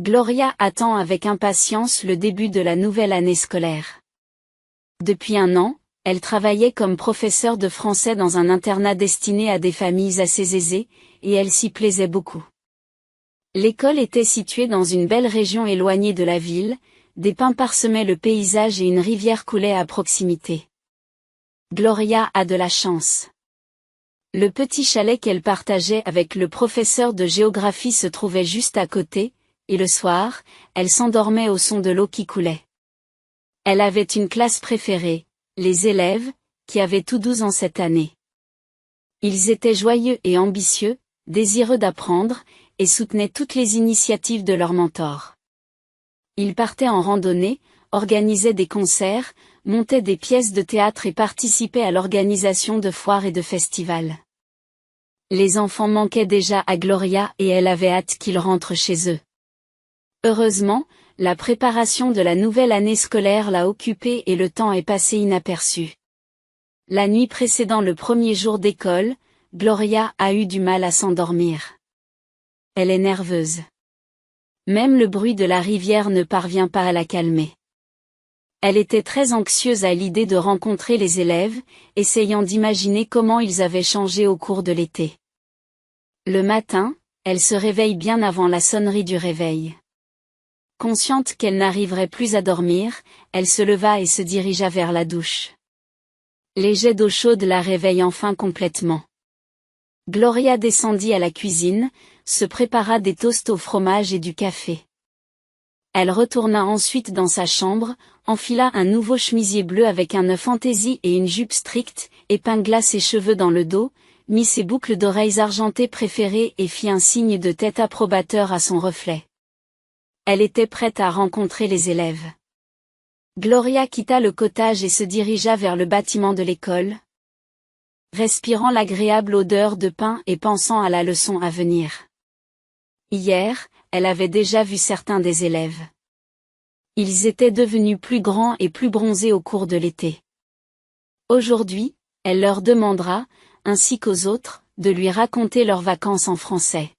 Gloria attend avec impatience le début de la nouvelle année scolaire. Depuis un an, elle travaillait comme professeure de français dans un internat destiné à des familles assez aisées, et elle s'y plaisait beaucoup. L'école était située dans une belle région éloignée de la ville, des pins parsemaient le paysage et une rivière coulait à proximité. Gloria a de la chance. Le petit chalet qu'elle partageait avec le professeur de géographie se trouvait juste à côté, et le soir, elle s'endormait au son de l'eau qui coulait. Elle avait une classe préférée, les élèves, qui avaient tous 12 ans cette année. Ils étaient joyeux et ambitieux, désireux d'apprendre, et soutenaient toutes les initiatives de leur mentor. Ils partaient en randonnée, organisaient des concerts, montaient des pièces de théâtre et participaient à l'organisation de foires et de festivals. Les enfants manquaient déjà à Gloria et elle avait hâte qu'ils rentrent chez eux. Heureusement, la préparation de la nouvelle année scolaire l'a occupée et le temps est passé inaperçu. La nuit précédant le premier jour d'école, Gloria a eu du mal à s'endormir. Elle est nerveuse. Même le bruit de la rivière ne parvient pas à la calmer. Elle était très anxieuse à l'idée de rencontrer les élèves, essayant d'imaginer comment ils avaient changé au cours de l'été. Le matin, elle se réveille bien avant la sonnerie du réveil. Consciente qu'elle n'arriverait plus à dormir, elle se leva et se dirigea vers la douche. Les jets d'eau chaude la réveillent enfin complètement. Gloria descendit à la cuisine, se prépara des toasts au fromage et du café. Elle retourna ensuite dans sa chambre, enfila un nouveau chemisier bleu avec un nœud fantaisie et une jupe stricte, épingla ses cheveux dans le dos, mit ses boucles d'oreilles argentées préférées et fit un signe de tête approbateur à son reflet. Elle était prête à rencontrer les élèves. Gloria quitta le cottage et se dirigea vers le bâtiment de l'école, respirant l'agréable odeur de pain et pensant à la leçon à venir. Hier, elle avait déjà vu certains des élèves. Ils étaient devenus plus grands et plus bronzés au cours de l'été. Aujourd'hui, elle leur demandera, ainsi qu'aux autres, de lui raconter leurs vacances en français.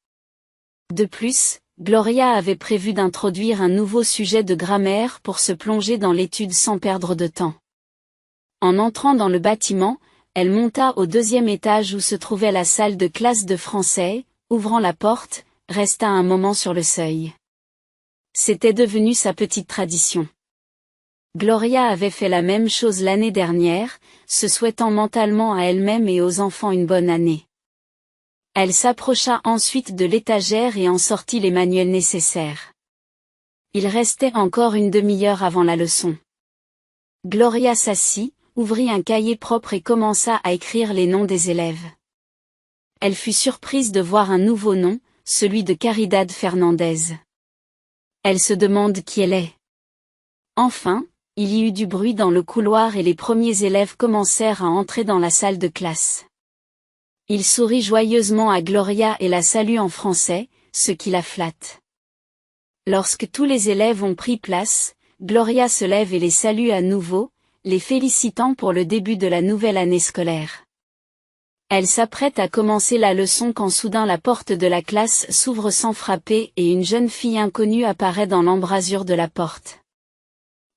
De plus, Gloria avait prévu d'introduire un nouveau sujet de grammaire pour se plonger dans l'étude sans perdre de temps. En entrant dans le bâtiment, elle monta au 2e étage où se trouvait la salle de classe de français, ouvrant la porte, resta un moment sur le seuil. C'était devenu sa petite tradition. Gloria avait fait la même chose l'année dernière, se souhaitant mentalement à elle-même et aux enfants une bonne année. Elle s'approcha ensuite de l'étagère et en sortit les manuels nécessaires. Il restait encore une demi-heure avant la leçon. Gloria s'assit, ouvrit un cahier propre et commença à écrire les noms des élèves. Elle fut surprise de voir un nouveau nom, celui de Caridad Fernandez. Elle se demande qui elle est. Enfin, il y eut du bruit dans le couloir et les premiers élèves commencèrent à entrer dans la salle de classe. Il sourit joyeusement à Gloria et la salue en français, ce qui la flatte. Lorsque tous les élèves ont pris place, Gloria se lève et les salue à nouveau, les félicitant pour le début de la nouvelle année scolaire. Elle s'apprête à commencer la leçon quand soudain la porte de la classe s'ouvre sans frapper et une jeune fille inconnue apparaît dans l'embrasure de la porte.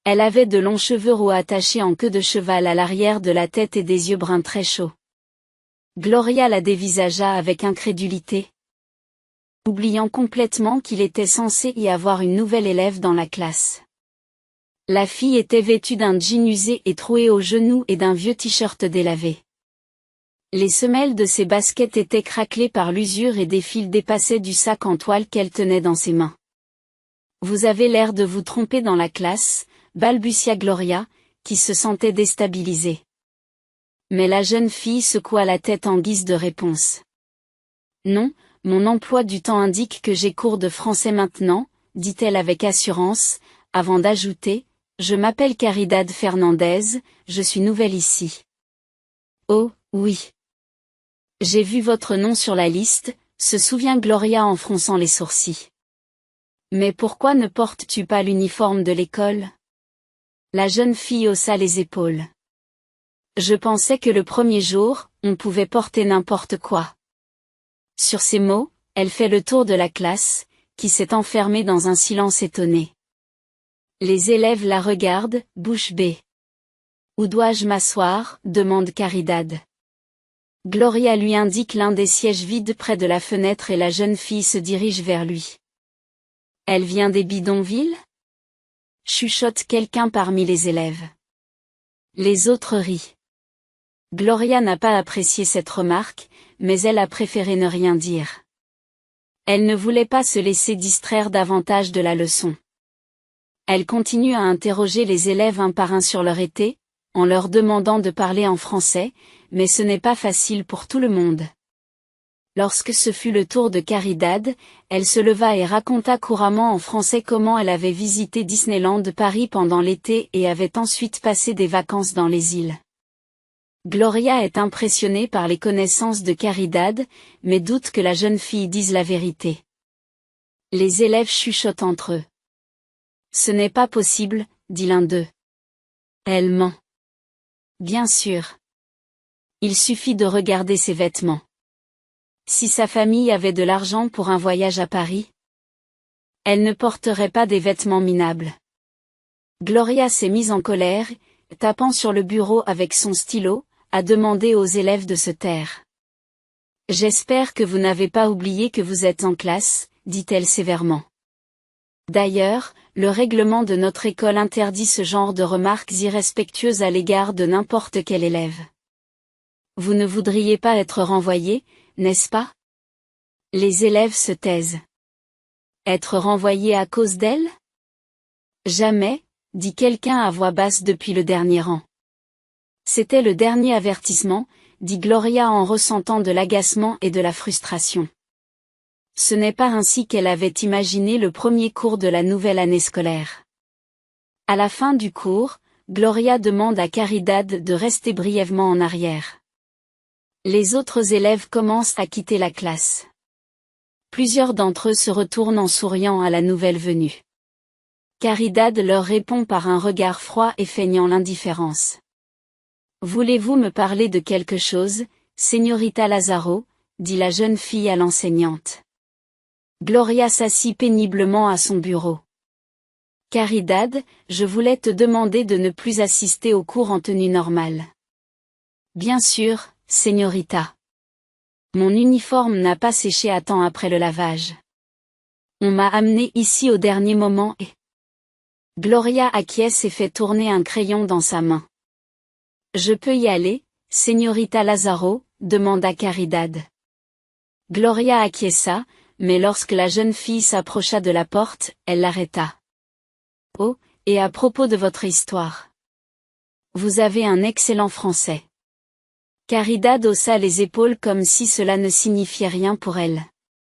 Elle avait de longs cheveux roux attachés en queue de cheval à l'arrière de la tête et des yeux bruns très chauds. Gloria la dévisagea avec incrédulité, oubliant complètement qu'il était censé y avoir une nouvelle élève dans la classe. La fille était vêtue d'un jean usé et troué aux genoux et d'un vieux t-shirt délavé. Les semelles de ses baskets étaient craquelées par l'usure et des fils dépassaient du sac en toile qu'elle tenait dans ses mains. « Vous avez l'air de vous tromper dans la classe », balbutia Gloria, qui se sentait déstabilisée. Mais la jeune fille secoua la tête en guise de réponse. « Non, mon emploi du temps indique que j'ai cours de français maintenant, dit-elle avec assurance, avant d'ajouter, « Je m'appelle Caridad Fernandez, je suis nouvelle ici. » « Oh, oui. J'ai vu votre nom sur la liste, se souvient Gloria en fronçant les sourcils. Mais pourquoi ne portes-tu pas l'uniforme de l'école ? La jeune fille haussa les épaules. Je pensais que le premier jour, on pouvait porter n'importe quoi. Sur ces mots, elle fait le tour de la classe, qui s'est enfermée dans un silence étonné. Les élèves la regardent, bouche bée. « Où dois-je m'asseoir » demande Caridad. Gloria lui indique l'un des sièges vides près de la fenêtre et la jeune fille se dirige vers lui. « Elle vient des bidonvilles » chuchote quelqu'un parmi les élèves. Les autres rient. Gloria n'a pas apprécié cette remarque, mais elle a préféré ne rien dire. Elle ne voulait pas se laisser distraire davantage de la leçon. Elle continue à interroger les élèves un par un sur leur été, en leur demandant de parler en français, mais ce n'est pas facile pour tout le monde. Lorsque ce fut le tour de Caridad, elle se leva et raconta couramment en français comment elle avait visité Disneyland Paris pendant l'été et avait ensuite passé des vacances dans les îles. Gloria est impressionnée par les connaissances de Caridad, mais doute que la jeune fille dise la vérité. Les élèves chuchotent entre eux. « Ce n'est pas possible, » dit l'un d'eux. « Elle ment. » Bien sûr. Il suffit de regarder ses vêtements. Si sa famille avait de l'argent pour un voyage à Paris, elle ne porterait pas des vêtements minables. Gloria s'est mise en colère, tapant sur le bureau avec son stylo, a demandé aux élèves de se taire. « J'espère que vous n'avez pas oublié que vous êtes en classe, » dit-elle sévèrement. D'ailleurs, le règlement de notre école interdit ce genre de remarques irrespectueuses à l'égard de n'importe quel élève. Vous ne voudriez pas être renvoyé, n'est-ce pas? Les élèves se taisent. Être renvoyé à cause d'elle? Jamais, dit quelqu'un à voix basse depuis le dernier rang. C'était le dernier avertissement, dit Gloria en ressentant de l'agacement et de la frustration. Ce n'est pas ainsi qu'elle avait imaginé le premier cours de la nouvelle année scolaire. À la fin du cours, Gloria demande à Caridad de rester brièvement en arrière. Les autres élèves commencent à quitter la classe. Plusieurs d'entre eux se retournent en souriant à la nouvelle venue. Caridad leur répond par un regard froid et feignant l'indifférence. « Voulez-vous me parler de quelque chose, Señorita Lazaro » dit la jeune fille à l'enseignante. Gloria s'assit péniblement à son bureau. « Caridad, je voulais te demander de ne plus assister aux cours en tenue normale. »« Bien sûr, Señorita. Mon uniforme n'a pas séché à temps après le lavage. On m'a amené ici au dernier moment et... » Gloria acquiesce et fait tourner un crayon dans sa main. « Je peux y aller, Señorita Lazaro » demanda Caridad. Gloria acquiesça, mais lorsque la jeune fille s'approcha de la porte, elle l'arrêta. « Oh, et à propos de votre histoire. Vous avez un excellent français. » Caridad haussa les épaules comme si cela ne signifiait rien pour elle.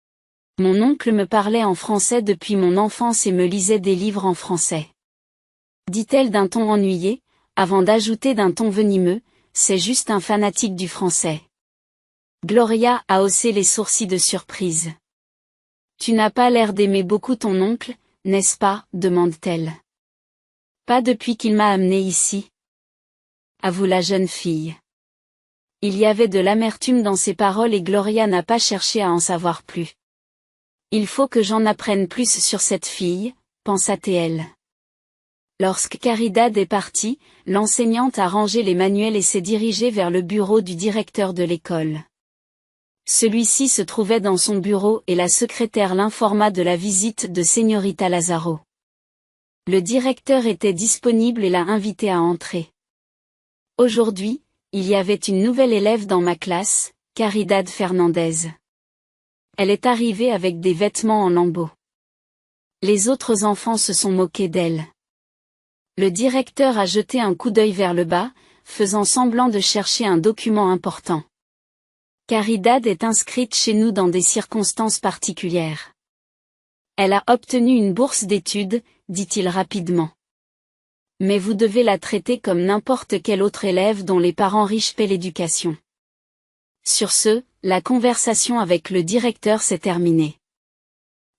« Mon oncle me parlait en français depuis mon enfance et me lisait des livres en français. » Dit-elle d'un ton ennuyé, avant d'ajouter d'un ton venimeux, « C'est juste un fanatique du français. » Gloria a haussé les sourcils de surprise. « Tu n'as pas l'air d'aimer beaucoup ton oncle, n'est-ce pas ?» demande-t-elle. « Pas depuis qu'il m'a amenée ici. » Avoue la jeune fille. Il y avait de l'amertume dans ses paroles et Gloria n'a pas cherché à en savoir plus. « Il faut que j'en apprenne plus sur cette fille » pensa-t-elle. Lorsque Caridad est partie, l'enseignante a rangé les manuels et s'est dirigée vers le bureau du directeur de l'école. Celui-ci se trouvait dans son bureau et la secrétaire l'informa de la visite de Señorita Lazaro. Le directeur était disponible et l'a invitée à entrer. Aujourd'hui, il y avait une nouvelle élève dans ma classe, Caridad Fernandez. Elle est arrivée avec des vêtements en lambeaux. Les autres enfants se sont moqués d'elle. Le directeur a jeté un coup d'œil vers le bas, faisant semblant de chercher un document important. Caridad est inscrite chez nous dans des circonstances particulières. Elle a obtenu une bourse d'études, dit-il rapidement. Mais vous devez la traiter comme n'importe quel autre élève dont les parents riches paient l'éducation. Sur ce, la conversation avec le directeur s'est terminée.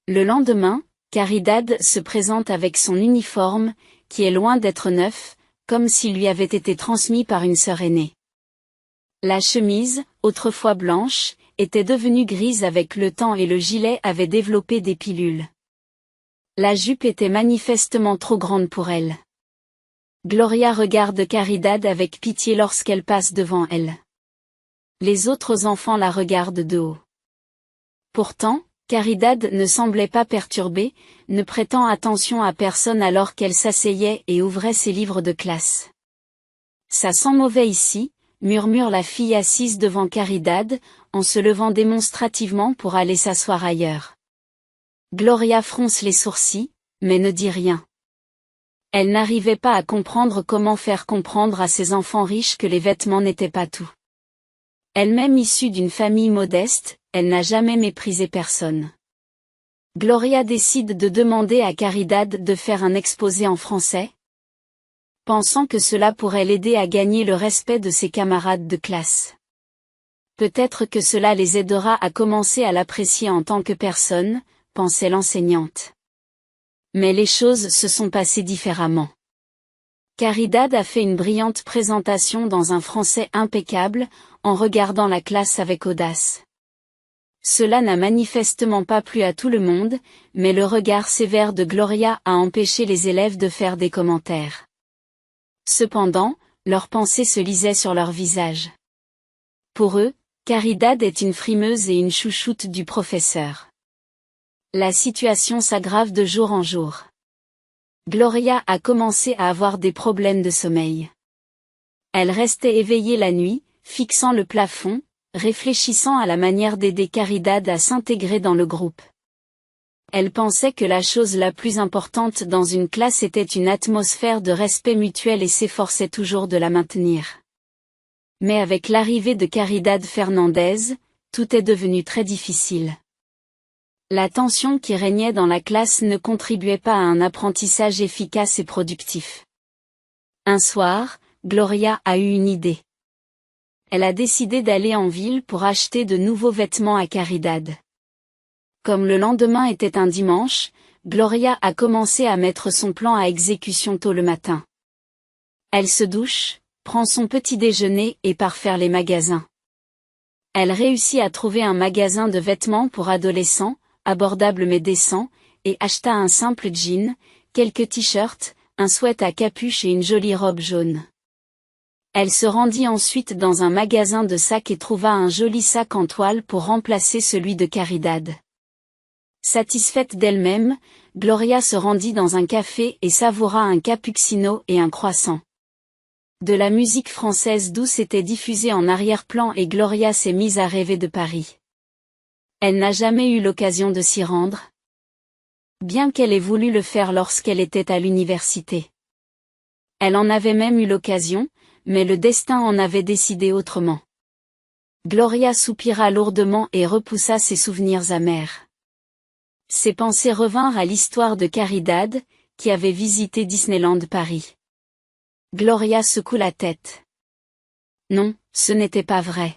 Le lendemain, Caridad se présente avec son uniforme, qui est loin d'être neuf, comme s'il lui avait été transmis par une sœur aînée. La chemise, autrefois blanche, était devenue grise avec le temps et le gilet avait développé des pilules. La jupe était manifestement trop grande pour elle. Gloria regarde Caridad avec pitié lorsqu'elle passe devant elle. Les autres enfants la regardent de haut. Pourtant, Caridad ne semblait pas perturbée, ne prêtant attention à personne alors qu'elle s'asseyait et ouvrait ses livres de classe. Ça sent mauvais ici, murmure la fille assise devant Caridad, en se levant démonstrativement pour aller s'asseoir ailleurs. Gloria fronce les sourcils, mais ne dit rien. Elle n'arrivait pas à comprendre comment faire comprendre à ses enfants riches que les vêtements n'étaient pas tout. Elle-même issue d'une famille modeste, elle n'a jamais méprisé personne. Gloria décide de demander à Caridad de faire un exposé en français, pensant que cela pourrait l'aider à gagner le respect de ses camarades de classe. Peut-être que cela les aidera à commencer à l'apprécier en tant que personne, pensait l'enseignante. Mais les choses se sont passées différemment. Caridad a fait une brillante présentation dans un français impeccable, en regardant la classe avec audace. Cela n'a manifestement pas plu à tout le monde, mais le regard sévère de Gloria a empêché les élèves de faire des commentaires. Cependant, leurs pensées se lisaient sur leurs visages. Pour eux, Caridad est une frimeuse et une chouchoute du professeur. La situation s'aggrave de jour en jour. Gloria a commencé à avoir des problèmes de sommeil. Elle restait éveillée la nuit, fixant le plafond, réfléchissant à la manière d'aider Caridad à s'intégrer dans le groupe. Elle pensait que la chose la plus importante dans une classe était une atmosphère de respect mutuel et s'efforçait toujours de la maintenir. Mais avec l'arrivée de Caridad Fernandez, tout est devenu très difficile. La tension qui régnait dans la classe ne contribuait pas à un apprentissage efficace et productif. Un soir, Gloria a eu une idée. Elle a décidé d'aller en ville pour acheter de nouveaux vêtements à Caridad. Comme le lendemain était un dimanche, Gloria a commencé à mettre son plan à exécution tôt le matin. Elle se douche, prend son petit déjeuner et part faire les magasins. Elle réussit à trouver un magasin de vêtements pour adolescents, abordable mais décent, et acheta un simple jean, quelques t-shirts, un sweat à capuche et une jolie robe jaune. Elle se rendit ensuite dans un magasin de sacs et trouva un joli sac en toile pour remplacer celui de Caridad. Satisfaite d'elle-même, Gloria se rendit dans un café et savoura un cappuccino et un croissant. De la musique française douce était diffusée en arrière-plan et Gloria s'est mise à rêver de Paris. Elle n'a jamais eu l'occasion de s'y rendre, bien qu'elle ait voulu le faire lorsqu'elle était à l'université. Elle en avait même eu l'occasion, mais le destin en avait décidé autrement. Gloria soupira lourdement et repoussa ses souvenirs amers. Ses pensées revinrent à l'histoire de Caridad, qui avait visité Disneyland Paris. Gloria secoue la tête. Non, ce n'était pas vrai.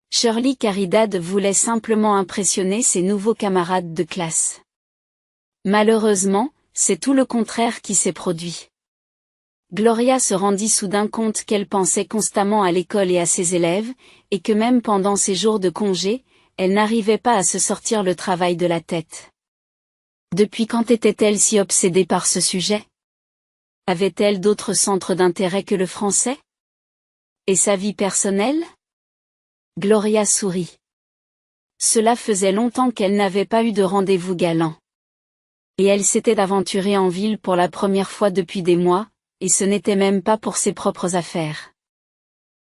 Shirley Caridad voulait simplement impressionner ses nouveaux camarades de classe. Malheureusement, c'est tout le contraire qui s'est produit. Gloria se rendit soudain compte qu'elle pensait constamment à l'école et à ses élèves, et que même pendant ses jours de congé, elle n'arrivait pas à se sortir le travail de la tête. Depuis quand était-elle si obsédée par ce sujet? Avait-elle d'autres centres d'intérêt que le français? Et sa vie personnelle? Gloria sourit. Cela faisait longtemps qu'elle n'avait pas eu de rendez-vous galant. Et elle s'était aventurée en ville pour la première fois depuis des mois, et ce n'était même pas pour ses propres affaires.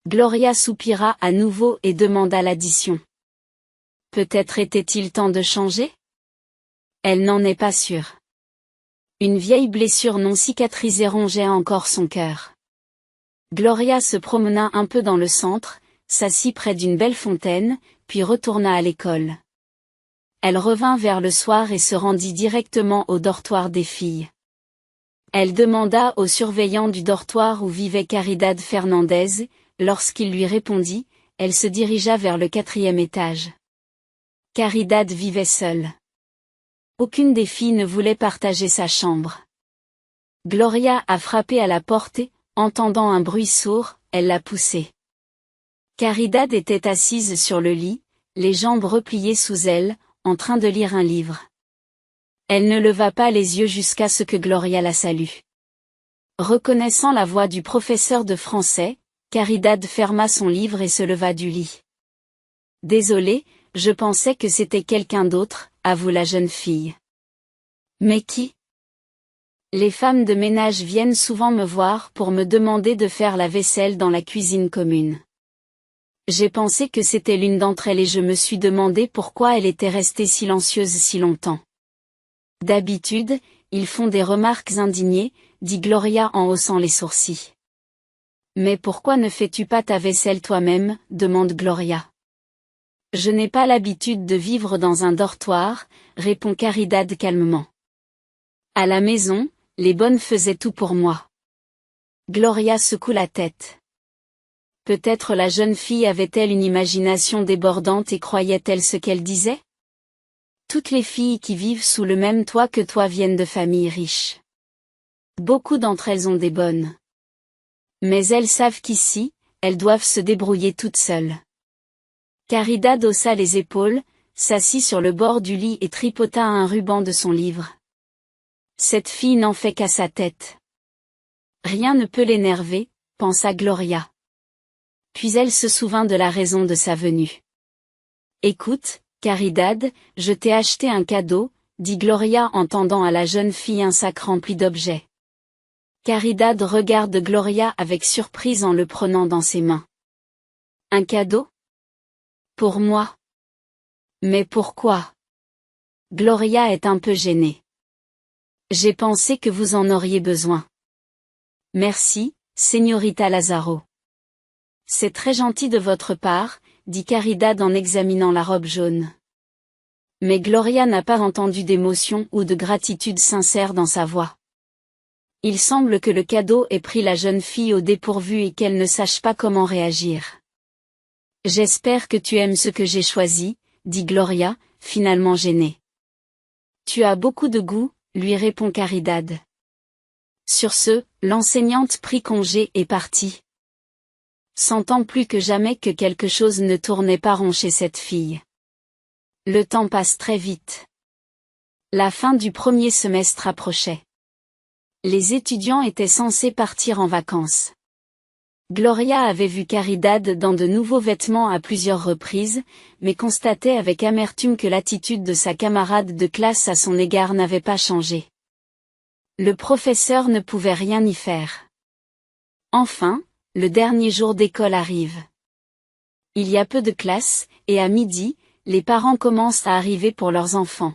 Gloria soupira à nouveau et demanda l'addition. Peut-être était-il temps de changer? Elle n'en est pas sûre. Une vieille blessure non cicatrisée rongeait encore son cœur. Gloria se promena un peu dans le centre, s'assit près d'une belle fontaine, puis retourna à l'école. Elle revint vers le soir et se rendit directement au dortoir des filles. Elle demanda au surveillant du dortoir où vivait Caridad Fernandez, lorsqu'il lui répondit, elle se dirigea vers le 4e étage. Caridad vivait seule. Aucune des filles ne voulait partager sa chambre. Gloria a frappé à la porte et, entendant un bruit sourd, elle l'a poussé. Caridad était assise sur le lit, les jambes repliées sous elle, en train de lire un livre. Elle ne leva pas les yeux jusqu'à ce que Gloria la salue. Reconnaissant la voix du professeur de français, Caridad ferma son livre et se leva du lit. Désolée, je pensais que c'était quelqu'un d'autre, avoue la jeune fille. Mais qui? Les femmes de ménage viennent souvent me voir pour me demander de faire la vaisselle dans la cuisine commune. J'ai pensé que c'était l'une d'entre elles et je me suis demandé pourquoi elle était restée silencieuse si longtemps. D'habitude, ils font des remarques indignées, dit Gloria en haussant les sourcils. Mais pourquoi ne fais-tu pas ta vaisselle toi-même, demande Gloria. Je n'ai pas l'habitude de vivre dans un dortoir, répond Caridad calmement. À la maison, les bonnes faisaient tout pour moi. Gloria secoue la tête. Peut-être la jeune fille avait-elle une imagination débordante et croyait-elle ce qu'elle disait? Toutes les filles qui vivent sous le même toit que toi viennent de familles riches. Beaucoup d'entre elles ont des bonnes. Mais elles savent qu'ici, elles doivent se débrouiller toutes seules. Caridad haussa les épaules, s'assit sur le bord du lit et tripota un ruban de son livre. Cette fille n'en fait qu'à sa tête. Rien ne peut l'énerver, pensa Gloria. Puis elle se souvint de la raison de sa venue. Écoute, Caridad, je t'ai acheté un cadeau, dit Gloria en tendant à la jeune fille un sac rempli d'objets. Caridad regarde Gloria avec surprise en le prenant dans ses mains. Un cadeau? Pour moi? Mais pourquoi? Gloria est un peu gênée. J'ai pensé que vous en auriez besoin. Merci, Señorita Lazaro. C'est très gentil de votre part, dit Caridad en examinant la robe jaune. Mais Gloria n'a pas entendu d'émotion ou de gratitude sincère dans sa voix. Il semble que le cadeau ait pris la jeune fille au dépourvu et qu'elle ne sache pas comment réagir. J'espère que tu aimes ce que j'ai choisi, dit Gloria, finalement gênée. Tu as beaucoup de goût, lui répond Caridad. Sur ce, l'enseignante prit congé et partit. Sentant plus que jamais que quelque chose ne tournait pas rond chez cette fille. Le temps passe très vite. La fin du premier semestre approchait. Les étudiants étaient censés partir en vacances. Gloria avait vu Caridad dans de nouveaux vêtements à plusieurs reprises, mais constatait avec amertume que l'attitude de sa camarade de classe à son égard n'avait pas changé. Le professeur ne pouvait rien y faire. Enfin, le dernier jour d'école arrive. Il y a peu de classes, et à midi, les parents commencent à arriver pour leurs enfants.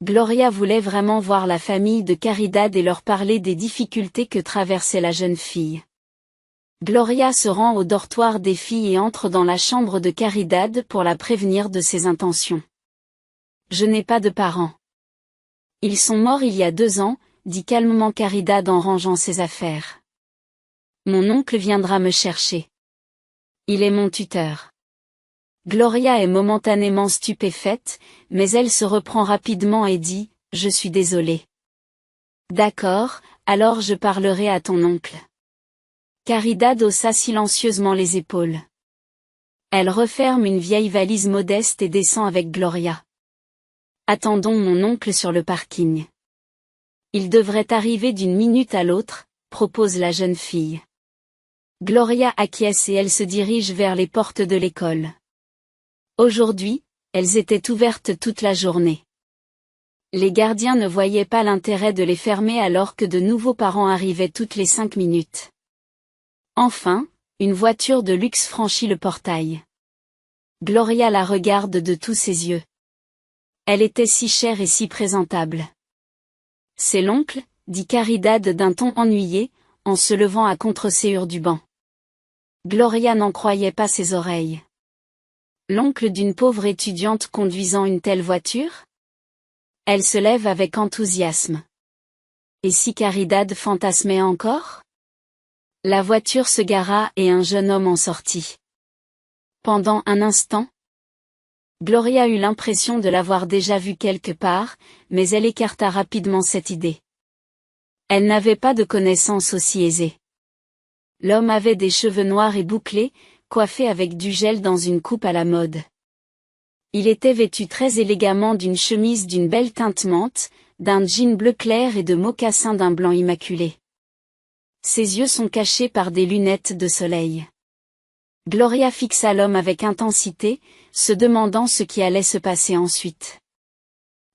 Gloria voulait vraiment voir la famille de Caridad et leur parler des difficultés que traversait la jeune fille. Gloria se rend au dortoir des filles et entre dans la chambre de Caridad pour la prévenir de ses intentions. Je n'ai pas de parents. Ils sont morts il y a 2 ans, dit calmement Caridad en rangeant ses affaires. Mon oncle viendra me chercher. Il est mon tuteur. Gloria est momentanément stupéfaite, mais elle se reprend rapidement et dit, je suis désolée. D'accord, alors je parlerai à ton oncle. Caridad haussa silencieusement les épaules. Elle referme une vieille valise modeste et descend avec Gloria. Attendons mon oncle sur le parking. Il devrait arriver d'une minute à l'autre, propose la jeune fille. Gloria acquiesce et elle se dirige vers les portes de l'école. Aujourd'hui, elles étaient ouvertes toute la journée. Les gardiens ne voyaient pas l'intérêt de les fermer alors que de nouveaux parents arrivaient toutes les 5 minutes. Enfin, une voiture de luxe franchit le portail. Gloria la regarde de tous ses yeux. Elle était si chère et si présentable. C'est l'oncle, dit Caridad d'un ton ennuyé, en se levant à contre-séure du banc. Gloria n'en croyait pas ses oreilles. L'oncle d'une pauvre étudiante conduisant une telle voiture? Elle se lève avec enthousiasme. Et si Caridad fantasmait encore? La voiture se gara et un jeune homme en sortit. Pendant un instant, Gloria eut l'impression de l'avoir déjà vu quelque part, mais elle écarta rapidement cette idée. Elle n'avait pas de connaissance aussi aisée. L'homme avait des cheveux noirs et bouclés, coiffés avec du gel dans une coupe à la mode. Il était vêtu très élégamment d'une chemise d'une belle teinte menthe, d'un jean bleu clair et de mocassins d'un blanc immaculé. Ses yeux sont cachés par des lunettes de soleil. Gloria fixa l'homme avec intensité, se demandant ce qui allait se passer ensuite.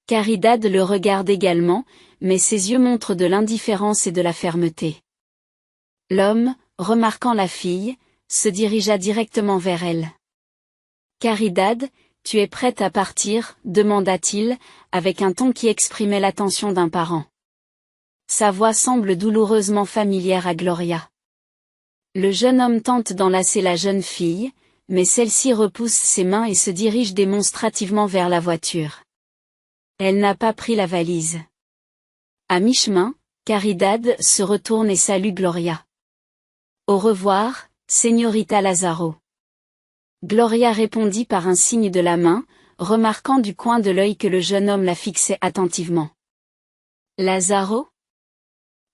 Caridad le regarde également, mais ses yeux montrent de l'indifférence et de la fermeté. L'homme, remarquant la fille, se dirigea directement vers elle. « Caridad, tu es prête à partir ?» demanda-t-il, avec un ton qui exprimait l'attention d'un parent. Sa voix semble douloureusement familière à Gloria. Le jeune homme tente d'enlacer la jeune fille, mais celle-ci repousse ses mains et se dirige démonstrativement vers la voiture. Elle n'a pas pris la valise. À mi-chemin, Caridad se retourne et salue Gloria. « Au revoir, Señorita Lazaro. » Gloria répondit par un signe de la main, remarquant du coin de l'œil que le jeune homme la fixait attentivement. « Lazaro ?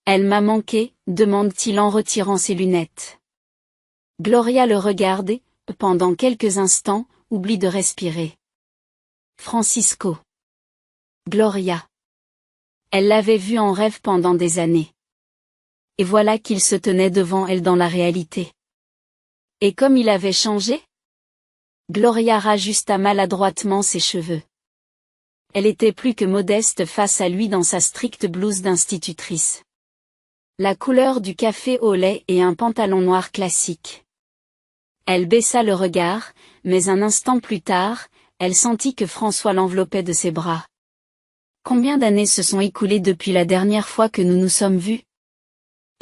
Elle m'a manqué, demande-t-il en retirant ses lunettes. Gloria le regarde et, pendant quelques instants, oublie de respirer. Francisco. Gloria. Elle l'avait vu en rêve pendant des années. Et voilà qu'il se tenait devant elle dans la réalité. Et comme il avait changé ? Gloria rajusta maladroitement ses cheveux. Elle était plus que modeste face à lui dans sa stricte blouse d'institutrice. La couleur du café au lait et un pantalon noir classique. Elle baissa le regard, mais un instant plus tard, elle sentit que François l'enveloppait de ses bras. Combien d'années se sont écoulées depuis la dernière fois que nous nous sommes vus ?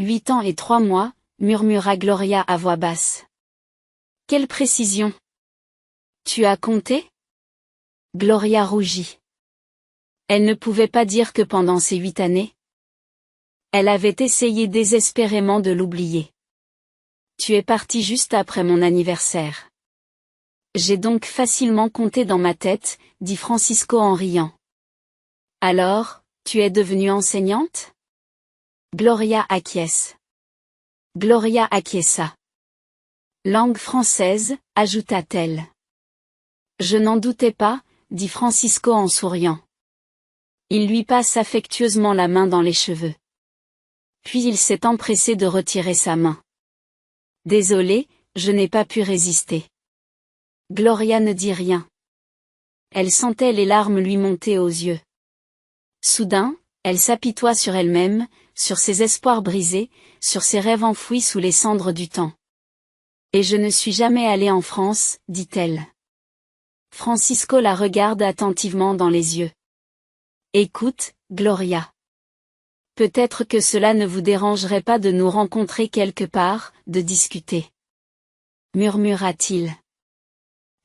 8 ans et 3 mois, murmura Gloria à voix basse. Quelle précision ! Tu as compté ? Gloria rougit. Elle ne pouvait pas dire que pendant ces 8 années, elle avait essayé désespérément de l'oublier. Tu es parti juste après mon anniversaire. J'ai donc facilement compté dans ma tête, dit Francisco en riant. Alors, tu es devenue enseignante ? Gloria acquiesce. Gloria acquiesça. Langue française, ajouta-t-elle. Je n'en doutais pas, dit Francisco en souriant. Il lui passe affectueusement la main dans les cheveux. Puis il s'est empressé de retirer sa main. Désolé, je n'ai pas pu résister. Gloria ne dit rien. Elle sentait les larmes lui monter aux yeux. Soudain, elle s'apitoie sur elle-même, sur ses espoirs brisés, sur ses rêves enfouis sous les cendres du temps. Et je ne suis jamais allée en France, dit-elle. Francisco la regarde attentivement dans les yeux. Écoute, Gloria. Peut-être que cela ne vous dérangerait pas de nous rencontrer quelque part, de discuter. Murmura-t-il.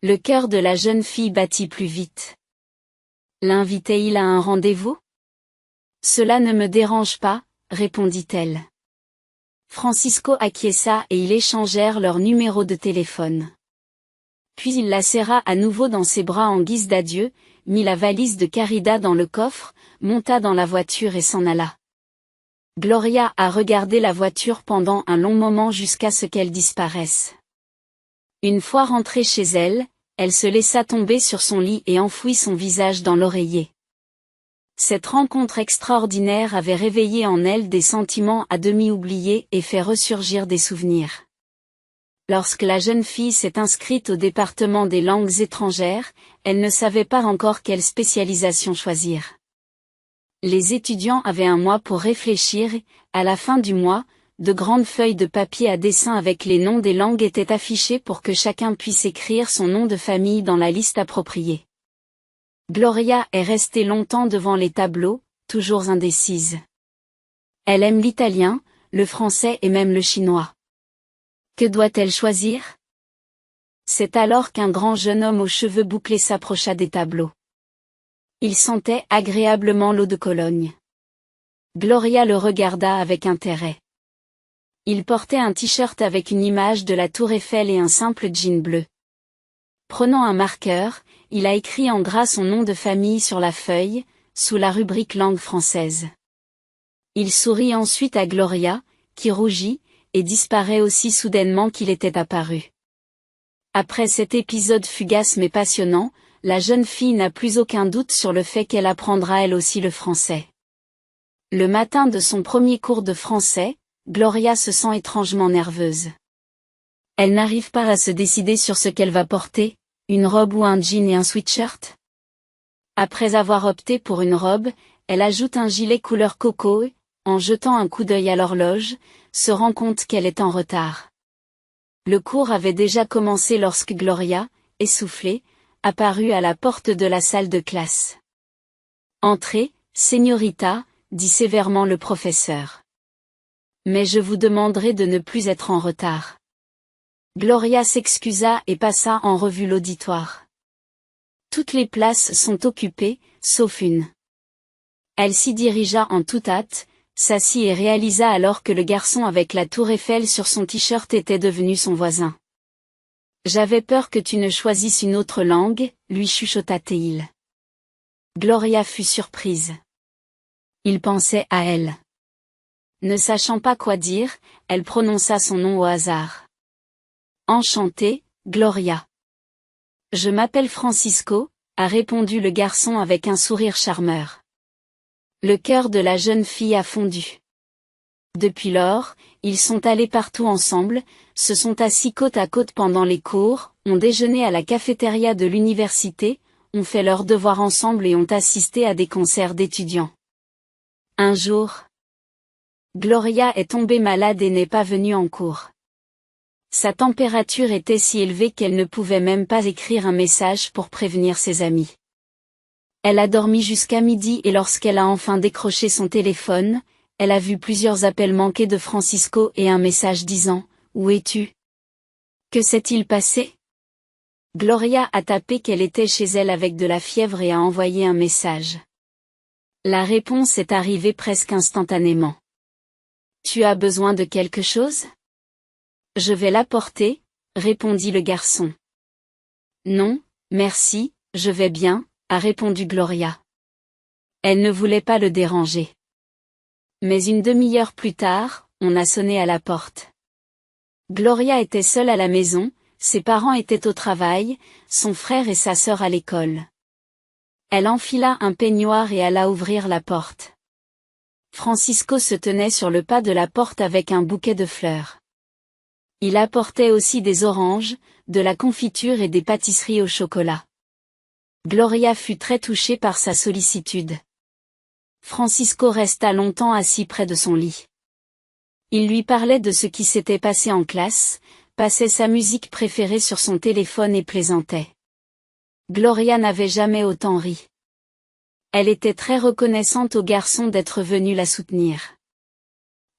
Le cœur de la jeune fille battit plus vite. L'invitait-il à un rendez-vous ? Cela ne me dérange pas, répondit-elle. Francisco acquiesça et ils échangèrent leur numéro de téléphone. Puis il la serra à nouveau dans ses bras en guise d'adieu, mit la valise de Caridad dans le coffre, monta dans la voiture et s'en alla. Gloria a regardé la voiture pendant un long moment jusqu'à ce qu'elle disparaisse. Une fois rentrée chez elle, elle se laissa tomber sur son lit et enfouit son visage dans l'oreiller. Cette rencontre extraordinaire avait réveillé en elle des sentiments à demi oubliés et fait ressurgir des souvenirs. Lorsque la jeune fille s'est inscrite au département des langues étrangères, elle ne savait pas encore quelle spécialisation choisir. Les étudiants avaient un mois pour réfléchir et, à la fin du mois, de grandes feuilles de papier à dessin avec les noms des langues étaient affichées pour que chacun puisse écrire son nom de famille dans la liste appropriée. Gloria est restée longtemps devant les tableaux, toujours indécise. Elle aime l'italien, le français et même le chinois. Que doit-elle choisir ? C'est alors qu'un grand jeune homme aux cheveux bouclés s'approcha des tableaux. Il sentait agréablement l'eau de Cologne. Gloria le regarda avec intérêt. Il portait un t-shirt avec une image de la tour Eiffel et un simple jean bleu. Prenant un marqueur, il a écrit en gras son nom de famille sur la feuille, sous la rubrique langue française. Il sourit ensuite à Gloria, qui rougit, et disparaît aussi soudainement qu'il était apparu. Après cet épisode fugace mais passionnant, la jeune fille n'a plus aucun doute sur le fait qu'elle apprendra elle aussi le français. Le matin de son premier cours de français, Gloria se sent étrangement nerveuse. Elle n'arrive pas à se décider sur ce qu'elle va porter, une robe ou un jean et un sweatshirt. Après avoir opté pour une robe, elle ajoute un gilet couleur coco et, en jetant un coup d'œil à l'horloge, se rend compte qu'elle est en retard. Le cours avait déjà commencé lorsque Gloria, essoufflée, apparut à la porte de la salle de classe. « Entrez, señorita », dit sévèrement le professeur. « Mais je vous demanderai de ne plus être en retard. » Gloria s'excusa et passa en revue l'auditoire. Toutes les places sont occupées, sauf une. Elle s'y dirigea en toute hâte, s'assit et réalisa alors que le garçon avec la tour Eiffel sur son t-shirt était devenu son voisin. « J'avais peur que tu ne choisisses une autre langue, lui chuchota-t-il. Gloria fut surprise. Il pensait à elle. Ne sachant pas quoi dire, elle prononça son nom au hasard. Enchantée, Gloria. Je m'appelle Francisco, a répondu le garçon avec un sourire charmeur. Le cœur de la jeune fille a fondu. Depuis lors, ils sont allés partout ensemble, se sont assis côte à côte pendant les cours, ont déjeuné à la cafétéria de l'université, ont fait leurs devoirs ensemble et ont assisté à des concerts d'étudiants. Un jour, Gloria est tombée malade et n'est pas venue en cours. Sa température était si élevée qu'elle ne pouvait même pas écrire un message pour prévenir ses amis. Elle a dormi jusqu'à midi et lorsqu'elle a enfin décroché son téléphone, elle a vu plusieurs appels manqués de Francisco et un message disant « Où es-tu ? Que s'est-il passé ?» Gloria a tapé qu'elle était chez elle avec de la fièvre et a envoyé un message. La réponse est arrivée presque instantanément. « Tu as besoin de quelque chose ? » « Je vais l'apporter, » répondit le garçon. « Non, merci, je vais bien, » a répondu Gloria. Elle ne voulait pas le déranger. Mais une demi-heure plus tard, on a sonné à la porte. Gloria était seule à la maison, ses parents étaient au travail, son frère et sa sœur à l'école. Elle enfila un peignoir et alla ouvrir la porte. Francisco se tenait sur le pas de la porte avec un bouquet de fleurs. Il apportait aussi des oranges, de la confiture et des pâtisseries au chocolat. Gloria fut très touchée par sa sollicitude. Francisco resta longtemps assis près de son lit. Il lui parlait de ce qui s'était passé en classe, passait sa musique préférée sur son téléphone et plaisantait. Gloria n'avait jamais autant ri. Elle était très reconnaissante au garçon d'être venu la soutenir.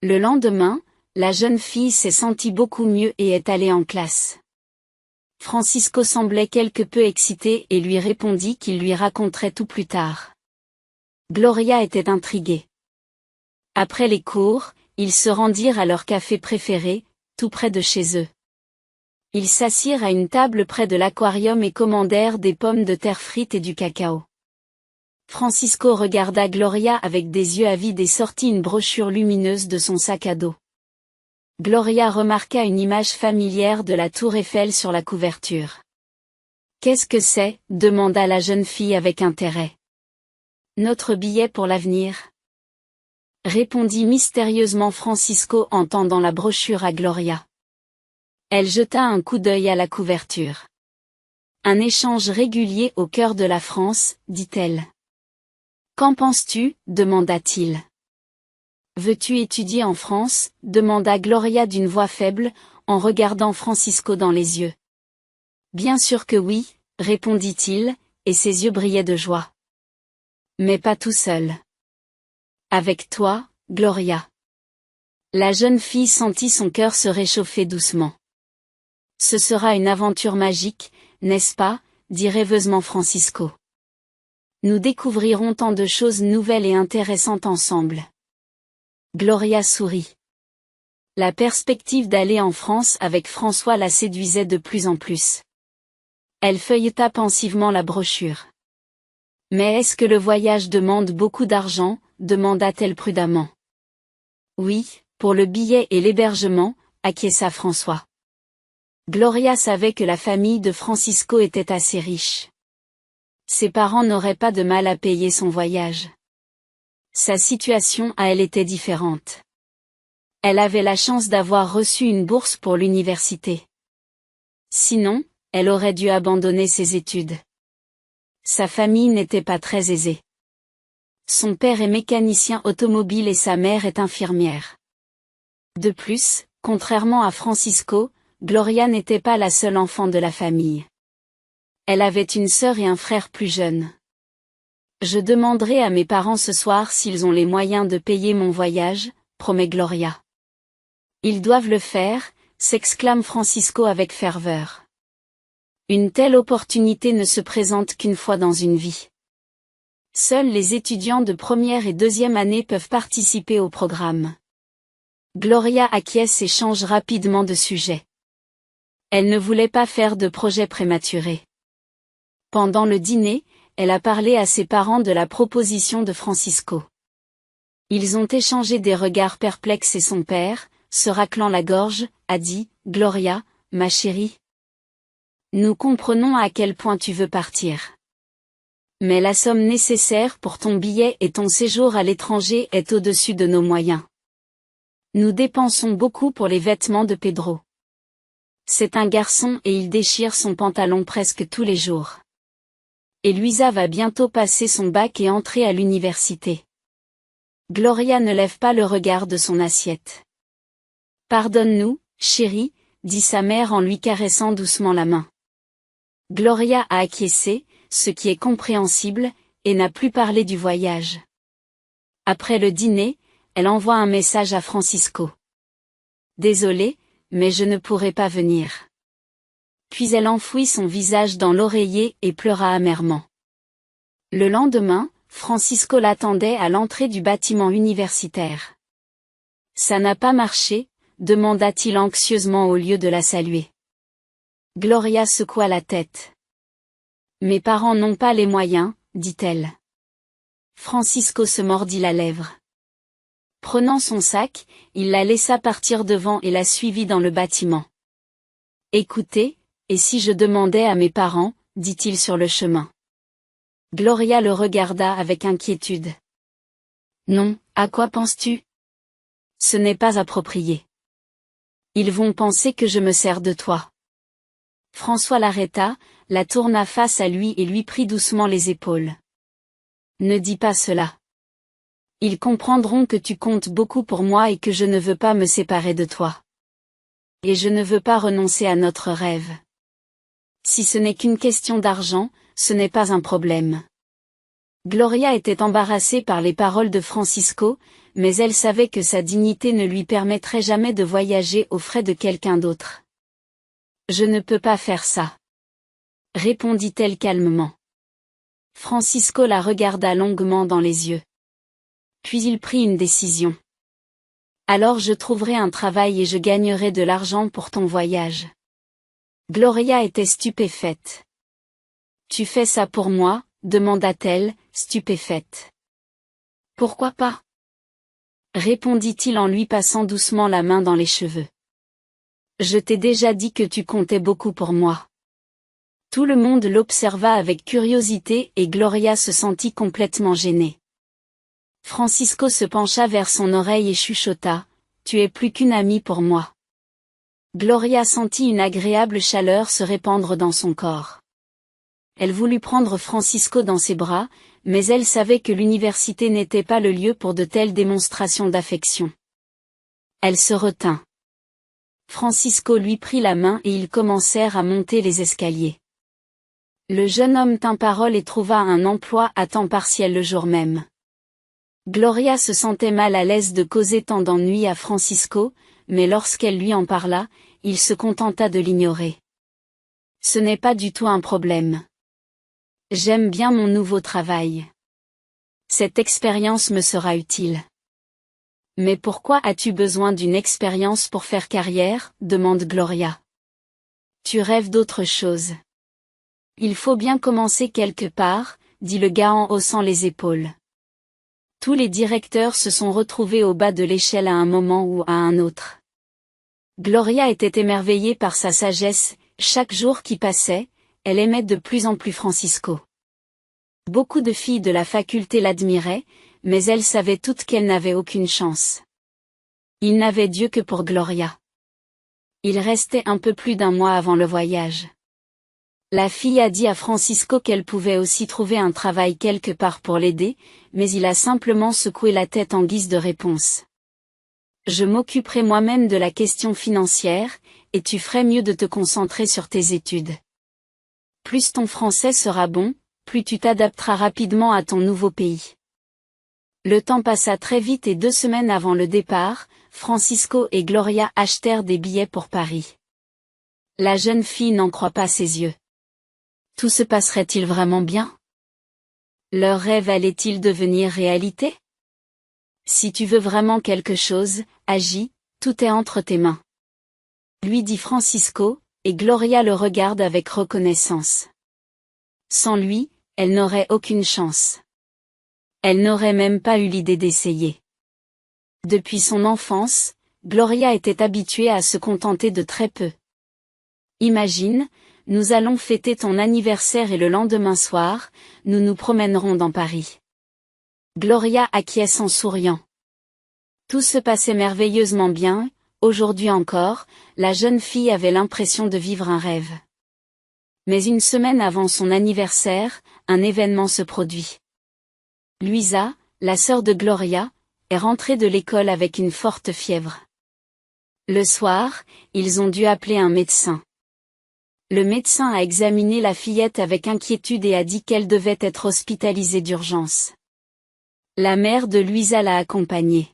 Le lendemain, la jeune fille s'est sentie beaucoup mieux et est allée en classe. Francisco semblait quelque peu excité et lui répondit qu'il lui raconterait tout plus tard. Gloria était intriguée. Après les cours, ils se rendirent à leur café préféré, tout près de chez eux. Ils s'assirent à une table près de l'aquarium et commandèrent des pommes de terre frites et du cacao. Francisco regarda Gloria avec des yeux avides et sortit une brochure lumineuse de son sac à dos. Gloria remarqua une image familière de la tour Eiffel sur la couverture. « Qu'est-ce que c'est ?» demanda la jeune fille avec intérêt. « Notre billet pour l'avenir ?» répondit mystérieusement Francisco en tendant la brochure à Gloria. Elle jeta un coup d'œil à la couverture. « Un échange régulier au cœur de la France, dit-elle. »« Qu'en penses-tu ?» demanda-t-il. « Veux-tu étudier en France ?» demanda Gloria d'une voix faible, en regardant Francisco dans les yeux. « Bien sûr que oui, » répondit-il, et ses yeux brillaient de joie. « Mais pas tout seul. Avec toi, Gloria. » La jeune fille sentit son cœur se réchauffer doucement. « Ce sera une aventure magique, n'est-ce pas ?» dit rêveusement Francisco. « Nous découvrirons tant de choses nouvelles et intéressantes ensemble. » Gloria sourit. La perspective d'aller en France avec François la séduisait de plus en plus. Elle feuilleta pensivement la brochure. « Mais est-ce que le voyage demande beaucoup d'argent ?» demanda-t-elle prudemment. « Oui, pour le billet et l'hébergement » acquiesça François. Gloria savait que la famille de Francisco était assez riche. Ses parents n'auraient pas de mal à payer son voyage. Sa situation à elle était différente. Elle avait la chance d'avoir reçu une bourse pour l'université. Sinon, elle aurait dû abandonner ses études. Sa famille n'était pas très aisée. Son père est mécanicien automobile et sa mère est infirmière. De plus, contrairement à Francisco, Gloria n'était pas la seule enfant de la famille. Elle avait une sœur et un frère plus jeunes. Je demanderai à mes parents ce soir s'ils ont les moyens de payer mon voyage, promet Gloria. Ils doivent le faire, s'exclame Francisco avec ferveur. Une telle opportunité ne se présente qu'une fois dans une vie. Seuls les étudiants de première et deuxième année peuvent participer au programme. Gloria acquiesce et change rapidement de sujet. Elle ne voulait pas faire de projet prématuré. Pendant le dîner, elle a parlé à ses parents de la proposition de Francisco. Ils ont échangé des regards perplexes et son père, se raclant la gorge, a dit « Gloria, ma chérie. Nous comprenons à quel point tu veux partir. Mais la somme nécessaire pour ton billet et ton séjour à l'étranger est au-dessus de nos moyens. Nous dépensons beaucoup pour les vêtements de Pedro. C'est un garçon et il déchire son pantalon presque tous les jours. Et Luisa va bientôt passer son bac et entrer à l'université. » Gloria ne lève pas le regard de son assiette. « Pardonne-nous, chérie, » dit sa mère en lui caressant doucement la main. Gloria a acquiescé, ce qui est compréhensible, et n'a plus parlé du voyage. Après le dîner, elle envoie un message à Francisco. « Désolée, mais je ne pourrai pas venir. » Puis elle enfouit son visage dans l'oreiller et pleura amèrement. Le lendemain, Francisco l'attendait à l'entrée du bâtiment universitaire. « Ça n'a pas marché ?» demanda-t-il anxieusement au lieu de la saluer. Gloria secoua la tête. « Mes parents n'ont pas les moyens, » dit-elle. Francisco se mordit la lèvre. Prenant son sac, il la laissa partir devant et la suivit dans le bâtiment. « Écoutez, et si je demandais à mes parents, » dit-il sur le chemin. Gloria le regarda avec inquiétude. « Non, à quoi penses-tu ? Ce n'est pas approprié. Ils vont penser que je me sers de toi. » François l'arrêta, la tourna face à lui et lui prit doucement les épaules. « Ne dis pas cela. Ils comprendront que tu comptes beaucoup pour moi et que je ne veux pas me séparer de toi. Et je ne veux pas renoncer à notre rêve. Si ce n'est qu'une question d'argent, ce n'est pas un problème. » Gloria était embarrassée par les paroles de Francisco, mais elle savait que sa dignité ne lui permettrait jamais de voyager aux frais de quelqu'un d'autre. « Je ne peux pas faire ça. » répondit-elle calmement. Francisco la regarda longuement dans les yeux. Puis il prit une décision. « Alors je trouverai un travail et je gagnerai de l'argent pour ton voyage. » Gloria était stupéfaite. « Tu fais ça pour moi ? » demanda-t-elle, stupéfaite. « Pourquoi pas ? » répondit-il en lui passant doucement la main dans les cheveux. « Je t'ai déjà dit que tu comptais beaucoup pour moi. » Tout le monde l'observa avec curiosité et Gloria se sentit complètement gênée. Francisco se pencha vers son oreille et chuchota, « Tu es plus qu'une amie pour moi. » Gloria sentit une agréable chaleur se répandre dans son corps. Elle voulut prendre Francisco dans ses bras, mais elle savait que l'université n'était pas le lieu pour de telles démonstrations d'affection. Elle se retint. Francisco lui prit la main et ils commencèrent à monter les escaliers. Le jeune homme tint parole et trouva un emploi à temps partiel le jour même. Gloria se sentait mal à l'aise de causer tant d'ennuis à Francisco, mais lorsqu'elle lui en parla, il se contenta de l'ignorer. « Ce n'est pas du tout un problème. J'aime bien mon nouveau travail. Cette expérience me sera utile. » « Mais pourquoi as-tu besoin d'une expérience pour faire carrière ? demande Gloria. « Tu rêves d'autre chose. » « Il faut bien commencer quelque part, » dit le gars en haussant les épaules. Tous les directeurs se sont retrouvés au bas de l'échelle à un moment ou à un autre. Gloria était émerveillée par sa sagesse, chaque jour qui passait, elle aimait de plus en plus Francisco. Beaucoup de filles de la faculté l'admiraient, mais elles savaient toutes qu'elles n'avaient aucune chance. Il n'avait Dieu que pour Gloria. Il restait un peu plus d'un mois avant le voyage. La fille a dit à Francisco qu'elle pouvait aussi trouver un travail quelque part pour l'aider, mais il a simplement secoué la tête en guise de réponse. Je m'occuperai moi-même de la question financière, et tu ferais mieux de te concentrer sur tes études. Plus ton français sera bon, plus tu t'adapteras rapidement à ton nouveau pays. Le temps passa très vite et 2 semaines avant le départ, Francisco et Gloria achetèrent des billets pour Paris. La jeune fille n'en croit pas ses yeux. Tout se passerait-il vraiment bien? Leur rêve allait-il devenir réalité? Si tu veux vraiment quelque chose, agis, tout est entre tes mains. Lui dit Francisco, et Gloria le regarde avec reconnaissance. Sans lui, elle n'aurait aucune chance. Elle n'aurait même pas eu l'idée d'essayer. Depuis son enfance, Gloria était habituée à se contenter de très peu. Imagine, nous allons fêter ton anniversaire et le lendemain soir, nous nous promènerons dans Paris. Gloria acquiesce en souriant. Tout se passait merveilleusement bien, aujourd'hui encore, la jeune fille avait l'impression de vivre un rêve. Mais une semaine avant son anniversaire, un événement se produit. Luisa, la sœur de Gloria, est rentrée de l'école avec une forte fièvre. Le soir, ils ont dû appeler un médecin. Le médecin a examiné la fillette avec inquiétude et a dit qu'elle devait être hospitalisée d'urgence. La mère de Luisa l'a accompagnée.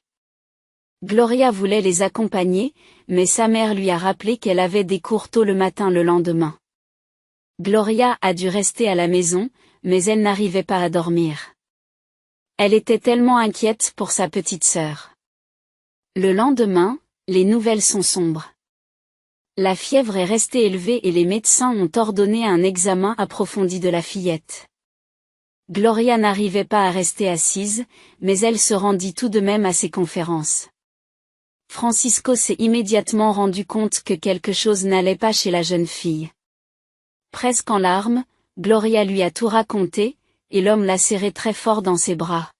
Gloria voulait les accompagner, mais sa mère lui a rappelé qu'elle avait des cours tôt le matin le lendemain. Gloria a dû rester à la maison, mais elle n'arrivait pas à dormir. Elle était tellement inquiète pour sa petite sœur. Le lendemain, les nouvelles sont sombres. La fièvre est restée élevée et les médecins ont ordonné un examen approfondi de la fillette. Gloria n'arrivait pas à rester assise, mais elle se rendit tout de même à ses conférences. Francisco s'est immédiatement rendu compte que quelque chose n'allait pas chez la jeune fille. Presque en larmes, Gloria lui a tout raconté, et l'homme l'a serré très fort dans ses bras.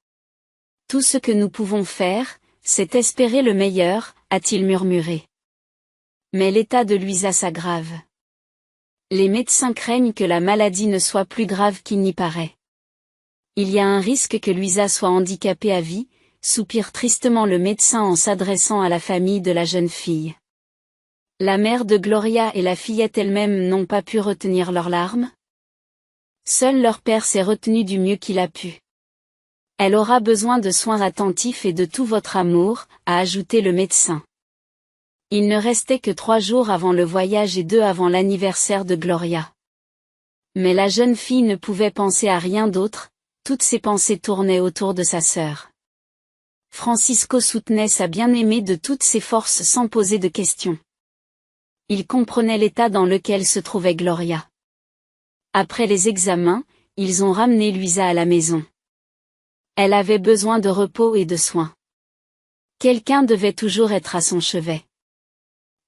Tout ce que nous pouvons faire, c'est espérer le meilleur, a-t-il murmuré. Mais l'état de Luisa s'aggrave. Les médecins craignent que la maladie ne soit plus grave qu'il n'y paraît. Il y a un risque que Luisa soit handicapée à vie, soupire tristement le médecin en s'adressant à la famille de la jeune fille. La mère de Gloria et la fillette elle-même n'ont pas pu retenir leurs larmes. Seul leur père s'est retenu du mieux qu'il a pu. Elle aura besoin de soins attentifs et de tout votre amour, a ajouté le médecin. Il ne restait que 3 jours avant le voyage et 2 avant l'anniversaire de Gloria. Mais la jeune fille ne pouvait penser à rien d'autre, toutes ses pensées tournaient autour de sa sœur. Francisco soutenait sa bien-aimée de toutes ses forces sans poser de questions. Il comprenait l'état dans lequel se trouvait Gloria. Après les examens, ils ont ramené Luisa à la maison. Elle avait besoin de repos et de soins. Quelqu'un devait toujours être à son chevet.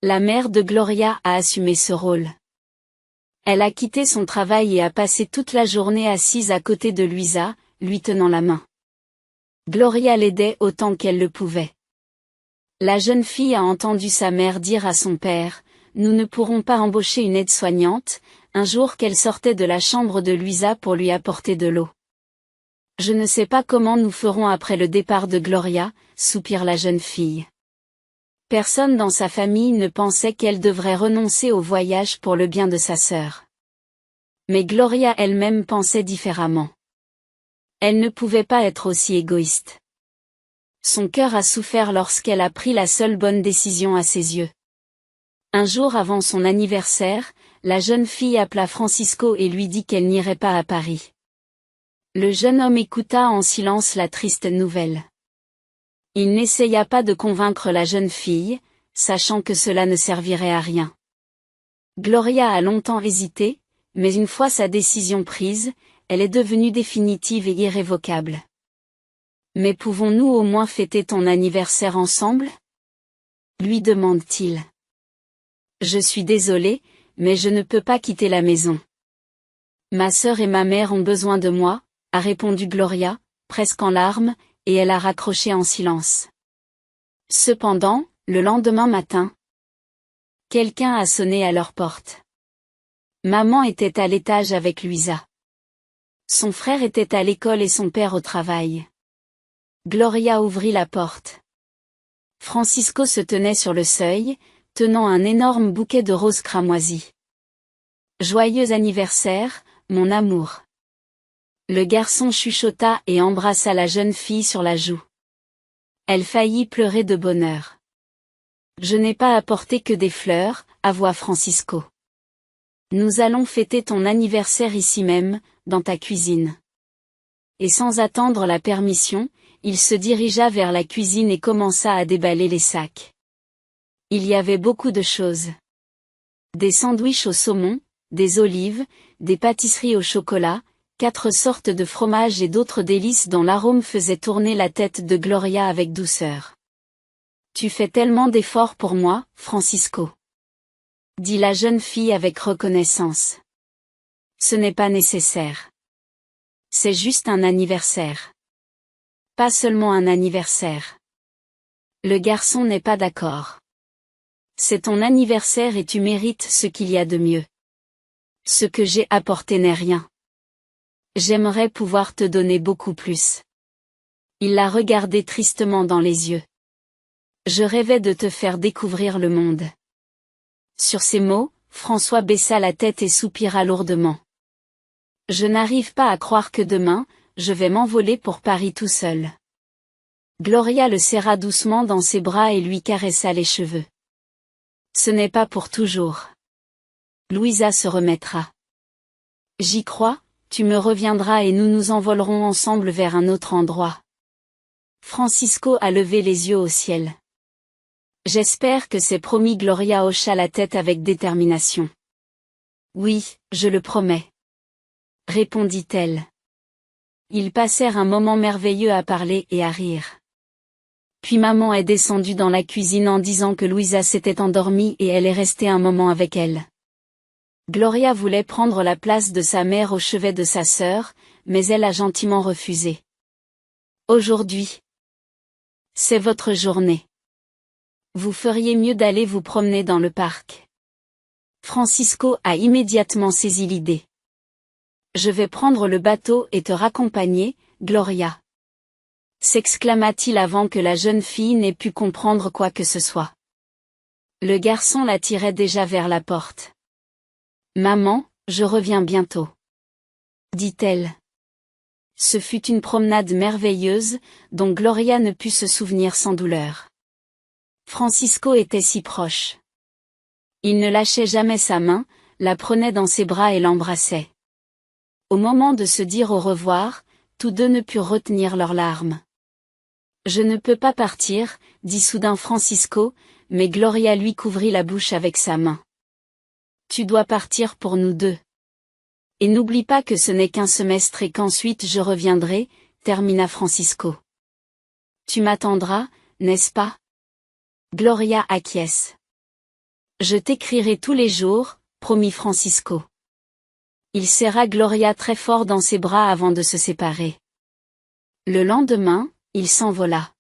La mère de Gloria a assumé ce rôle. Elle a quitté son travail et a passé toute la journée assise à côté de Luisa, lui tenant la main. Gloria l'aidait autant qu'elle le pouvait. La jeune fille a entendu sa mère dire à son père, « Nous ne pourrons pas embaucher une aide-soignante », un jour qu'elle sortait de la chambre de Luisa pour lui apporter de l'eau. « Je ne sais pas comment nous ferons après le départ de Gloria », soupire la jeune fille. Personne dans sa famille ne pensait qu'elle devrait renoncer au voyage pour le bien de sa sœur. Mais Gloria elle-même pensait différemment. Elle ne pouvait pas être aussi égoïste. Son cœur a souffert lorsqu'elle a pris la seule bonne décision à ses yeux. Un jour avant son anniversaire, la jeune fille appela Francisco et lui dit qu'elle n'irait pas à Paris. Le jeune homme écouta en silence la triste nouvelle. Il n'essaya pas de convaincre la jeune fille, sachant que cela ne servirait à rien. Gloria a longtemps hésité, mais une fois sa décision prise, elle est devenue définitive et irrévocable. Mais pouvons-nous au moins fêter ton anniversaire ensemble? Lui demande-t-il. Je suis désolé, mais je ne peux pas quitter la maison. Ma sœur et ma mère ont besoin de moi, a répondu Gloria, presque en larmes, et elle a raccroché en silence. Cependant, le lendemain matin, quelqu'un a sonné à leur porte. Maman était à l'étage avec Luisa. Son frère était à l'école et son père au travail. Gloria ouvrit la porte. Francisco se tenait sur le seuil, tenant un énorme bouquet de roses cramoisies. « Joyeux anniversaire, mon amour !» Le garçon chuchota et embrassa la jeune fille sur la joue. Elle faillit pleurer de bonheur. « Je n'ai pas apporté que des fleurs, avoua Francisco. Nous allons fêter ton anniversaire ici même, dans ta cuisine. » Et sans attendre la permission, il se dirigea vers la cuisine et commença à déballer les sacs. Il y avait beaucoup de choses. Des sandwichs au saumon, des olives, des pâtisseries au chocolat, 4 sortes de fromages et d'autres délices dont l'arôme faisait tourner la tête de Gloria avec douceur. « Tu fais tellement d'efforts pour moi, Francisco. » dit la jeune fille avec reconnaissance. « Ce n'est pas nécessaire. C'est juste un anniversaire. » Pas seulement un anniversaire. Le garçon n'est pas d'accord. C'est ton anniversaire et tu mérites ce qu'il y a de mieux. Ce que j'ai apporté n'est rien. J'aimerais pouvoir te donner beaucoup plus. Il la regardait tristement dans les yeux. Je rêvais de te faire découvrir le monde. Sur ces mots, François baissa la tête et soupira lourdement. Je n'arrive pas à croire que demain, je vais m'envoler pour Paris tout seul. Gloria le serra doucement dans ses bras et lui caressa les cheveux. Ce n'est pas pour toujours. Luisa se remettra. J'y crois, tu me reviendras et nous nous envolerons ensemble vers un autre endroit. Francisco a levé les yeux au ciel. J'espère que c'est promis. Gloria hocha la tête avec détermination. Oui, je le promets. Répondit-elle. Ils passèrent un moment merveilleux à parler et à rire. Puis maman est descendue dans la cuisine en disant que Luisa s'était endormie et elle est restée un moment avec elle. Gloria voulait prendre la place de sa mère au chevet de sa sœur, mais elle a gentiment refusé. Aujourd'hui, c'est votre journée. Vous feriez mieux d'aller vous promener dans le parc. Francisco a immédiatement saisi l'idée. Je vais prendre le bateau et te raccompagner, Gloria. S'exclama-t-il avant que la jeune fille n'ait pu comprendre quoi que ce soit. Le garçon la tirait déjà vers la porte. Maman, je reviens bientôt. Dit-elle. Ce fut une promenade merveilleuse, dont Gloria ne put se souvenir sans douleur. Francisco était si proche. Il ne lâchait jamais sa main, la prenait dans ses bras et l'embrassait. Au moment de se dire au revoir, tous deux ne purent retenir leurs larmes. Je ne peux pas partir, dit soudain Francisco, mais Gloria lui couvrit la bouche avec sa main. Tu dois partir pour nous deux. Et n'oublie pas que ce n'est qu'un semestre et qu'ensuite je reviendrai, termina Francisco. Tu m'attendras, n'est-ce pas? Gloria acquiesce. Je t'écrirai tous les jours, promit Francisco. Il serra Gloria très fort dans ses bras avant de se séparer. Le lendemain, il s'envola.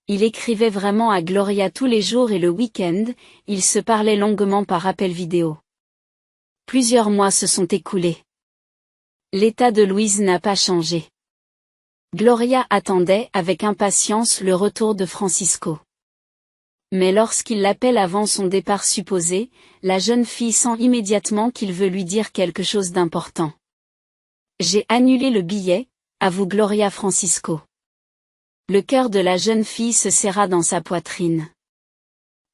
Il écrivait vraiment à Gloria tous les jours et le week-end, ils se parlaient longuement par appel vidéo. Plusieurs mois se sont écoulés. L'état de Louise n'a pas changé. Gloria attendait avec impatience le retour de Francisco. Mais lorsqu'il l'appelle avant son départ supposé, la jeune fille sent immédiatement qu'il veut lui dire quelque chose d'important. J'ai annulé le billet, avoue Gloria Francisco. Le cœur de la jeune fille se serra dans sa poitrine.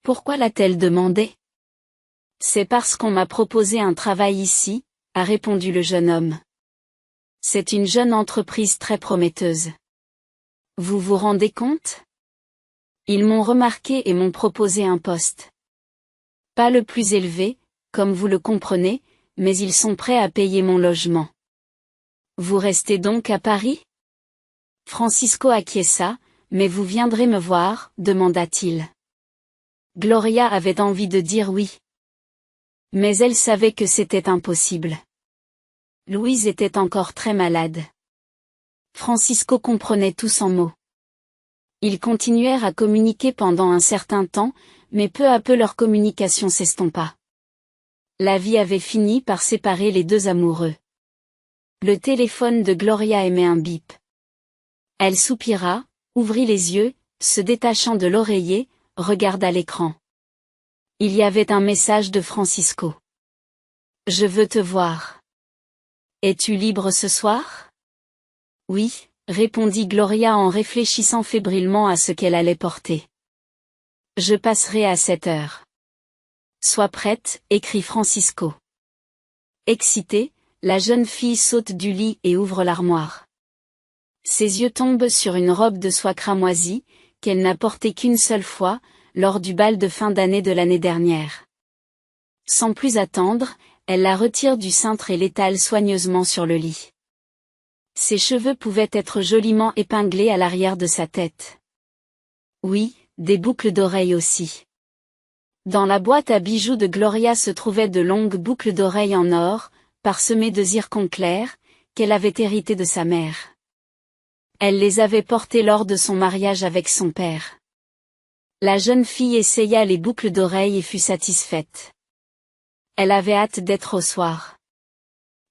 Pourquoi l'a-t-elle demandé? C'est parce qu'on m'a proposé un travail ici, a répondu le jeune homme. C'est une jeune entreprise très prometteuse. Vous vous rendez compte? Ils m'ont remarqué et m'ont proposé un poste. Pas le plus élevé, comme vous le comprenez, mais ils sont prêts à payer mon logement. Vous restez donc à Paris? Francisco acquiesça, mais vous viendrez me voir, demanda-t-il. Gloria avait envie de dire oui. Mais elle savait que c'était impossible. Louise était encore très malade. Francisco comprenait tout sans mots. Ils continuèrent à communiquer pendant un certain temps, mais peu à peu leur communication s'estompa. La vie avait fini par séparer les deux amoureux. Le téléphone de Gloria émet un bip. Elle soupira, ouvrit les yeux, se détachant de l'oreiller, regarda l'écran. Il y avait un message de Francisco. « Je veux te voir. Es-tu libre ce soir ?» « Oui, » répondit Gloria en réfléchissant fébrilement à ce qu'elle allait porter. « Je passerai à 7 heures. »« Sois prête, » écrit Francisco. Excitée, la jeune fille saute du lit et ouvre l'armoire. Ses yeux tombent sur une robe de soie cramoisie, qu'elle n'a portée qu'une seule fois, lors du bal de fin d'année de l'année dernière. Sans plus attendre, elle la retire du cintre et l'étale soigneusement sur le lit. Ses cheveux pouvaient être joliment épinglés à l'arrière de sa tête. Oui, des boucles d'oreilles aussi. Dans la boîte à bijoux de Gloria se trouvaient de longues boucles d'oreilles en or, parsemées de zircons clairs, qu'elle avait héritées de sa mère. Elle les avait portées lors de son mariage avec son père. La jeune fille essaya les boucles d'oreilles et fut satisfaite. Elle avait hâte d'être au soir.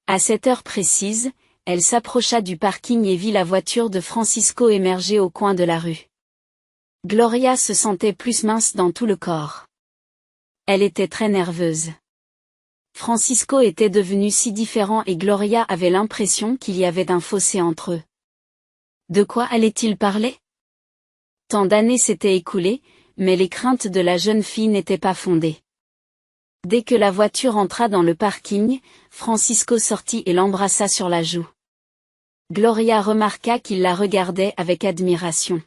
À cette heure précise, elle s'approcha du parking et vit la voiture de Francisco émerger au coin de la rue. Gloria se sentait plus mince dans tout le corps. Elle était très nerveuse. Francisco était devenu si différent et Gloria avait l'impression qu'il y avait un fossé entre eux. De quoi allait-il parler? Tant d'années s'étaient écoulées, mais les craintes de la jeune fille n'étaient pas fondées. Dès que la voiture entra dans le parking, Francisco sortit et l'embrassa sur la joue. Gloria remarqua qu'il la regardait avec admiration.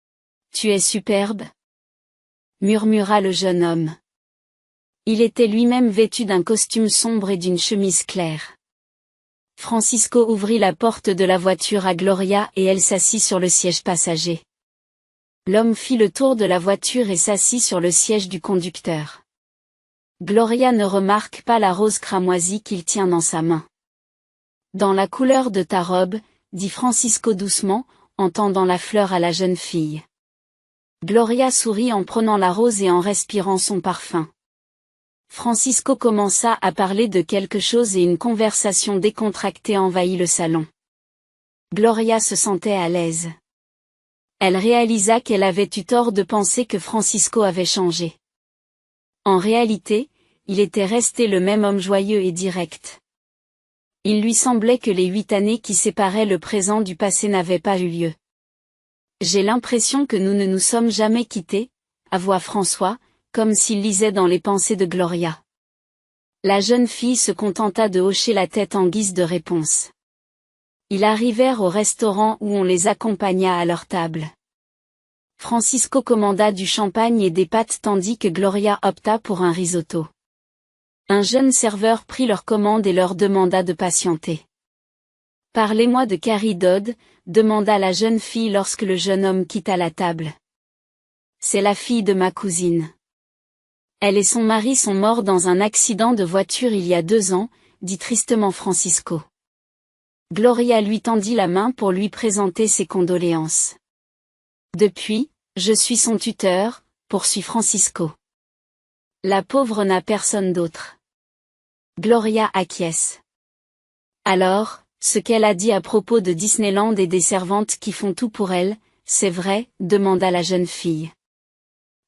« Tu es superbe » murmura le jeune homme. Il était lui-même vêtu d'un costume sombre et d'une chemise claire. Francisco ouvrit la porte de la voiture à Gloria et elle s'assit sur le siège passager. L'homme fit le tour de la voiture et s'assit sur le siège du conducteur. Gloria ne remarque pas la rose cramoisie qu'il tient dans sa main. « Dans la couleur de ta robe », dit Francisco doucement, en tendant la fleur à la jeune fille. Gloria sourit en prenant la rose et en respirant son parfum. Francisco commença à parler de quelque chose et une conversation décontractée envahit le salon. Gloria se sentait à l'aise. Elle réalisa qu'elle avait eu tort de penser que Francisco avait changé. En réalité, il était resté le même homme joyeux et direct. Il lui semblait que les 8 années qui séparaient le présent du passé n'avaient pas eu lieu. « J'ai l'impression que nous ne nous sommes jamais quittés », avoua François, comme s'il lisait dans les pensées de Gloria. La jeune fille se contenta de hocher la tête en guise de réponse. Ils arrivèrent au restaurant où on les accompagna à leur table. Francisco commanda du champagne et des pâtes tandis que Gloria opta pour un risotto. Un jeune serveur prit leur commande et leur demanda de patienter. « Parlez-moi de Carrie Dodd », demanda la jeune fille lorsque le jeune homme quitta la table. « C'est la fille de ma cousine. Elle et son mari sont morts dans un accident de voiture il y a 2 ans, dit tristement Francisco. Gloria lui tendit la main pour lui présenter ses condoléances. Depuis, je suis son tuteur, poursuit Francisco. La pauvre n'a personne d'autre. Gloria acquiesce. Alors, ce qu'elle a dit à propos de Disneyland et des servantes qui font tout pour elle, c'est vrai, demanda la jeune fille.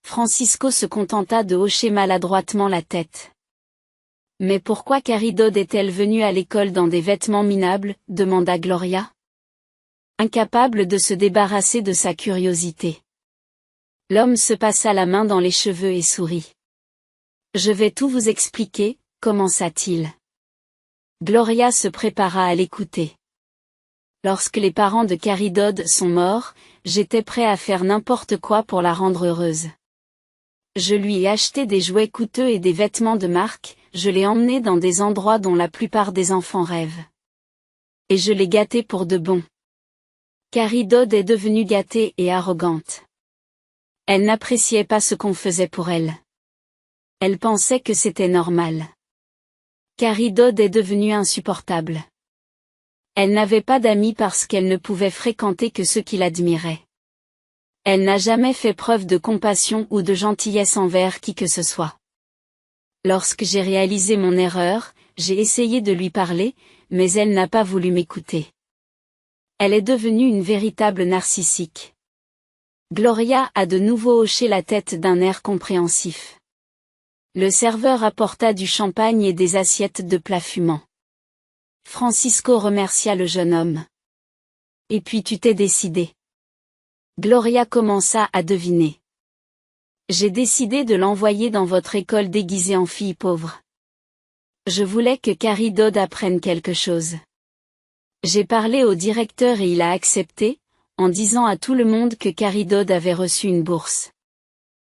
Francisco se contenta de hocher maladroitement la tête. Mais pourquoi Carrie Dodd est-elle venue à l'école dans des vêtements minables, demanda Gloria. Incapable de se débarrasser de sa curiosité. L'homme se passa la main dans les cheveux et sourit. Je vais tout vous expliquer, commença-t-il. Gloria se prépara à l'écouter. Lorsque les parents de Carrie Dodd sont morts, j'étais prêt à faire n'importe quoi pour la rendre heureuse. Je lui ai acheté des jouets coûteux et des vêtements de marque, je l'ai emmenée dans des endroits dont la plupart des enfants rêvent. Et je l'ai gâtée pour de bon. Carrie Dodd est devenue gâtée et arrogante. Elle n'appréciait pas ce qu'on faisait pour elle. Elle pensait que c'était normal. Carrie Dodd est devenue insupportable. Elle n'avait pas d'amis parce qu'elle ne pouvait fréquenter que ceux qui l'admiraient. Elle n'a jamais fait preuve de compassion ou de gentillesse envers qui que ce soit. Lorsque j'ai réalisé mon erreur, j'ai essayé de lui parler, mais elle n'a pas voulu m'écouter. Elle est devenue une véritable narcissique. Gloria a de nouveau hoché la tête d'un air compréhensif. Le serveur apporta du champagne et des assiettes de plats fumants. Francisco remercia le jeune homme. Et puis tu t'es décidé. Gloria commença à deviner. J'ai décidé de l'envoyer dans votre école déguisée en fille pauvre. Je voulais que Carrie Dodd apprenne quelque chose. J'ai parlé au directeur et il a accepté, en disant à tout le monde que Carrie Dodd avait reçu une bourse.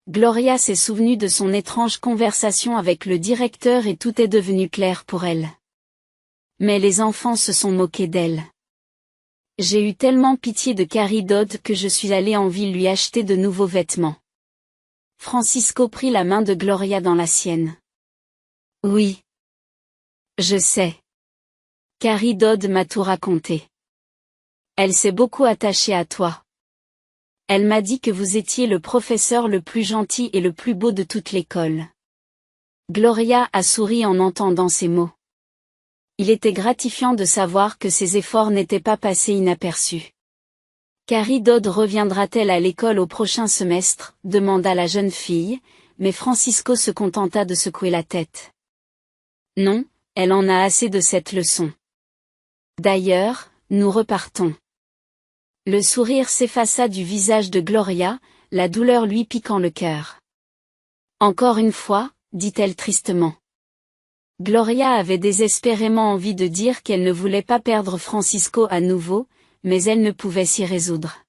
Gloria s'est souvenue de son étrange conversation avec le directeur et tout est devenu clair pour elle. Mais les enfants se sont moqués d'elle. J'ai eu tellement pitié de Carrie Dodd que je suis allée en ville lui acheter de nouveaux vêtements. Francisco prit la main de Gloria dans la sienne. Oui. Je sais. Carrie Dodd m'a tout raconté. Elle s'est beaucoup attachée à toi. Elle m'a dit que vous étiez le professeur le plus gentil et le plus beau de toute l'école. Gloria a souri en entendant ces mots. Il était gratifiant de savoir que ses efforts n'étaient pas passés inaperçus. Carrie Dodd reviendra-t-elle à l'école au prochain semestre, demanda la jeune fille, mais Francisco se contenta de secouer la tête. Non, elle en a assez de cette leçon. D'ailleurs, nous repartons. Le sourire s'effaça du visage de Gloria, la douleur lui piquant le cœur. Encore une fois, dit-elle tristement. Gloria avait désespérément envie de dire qu'elle ne voulait pas perdre Francisco à nouveau, mais elle ne pouvait s'y résoudre.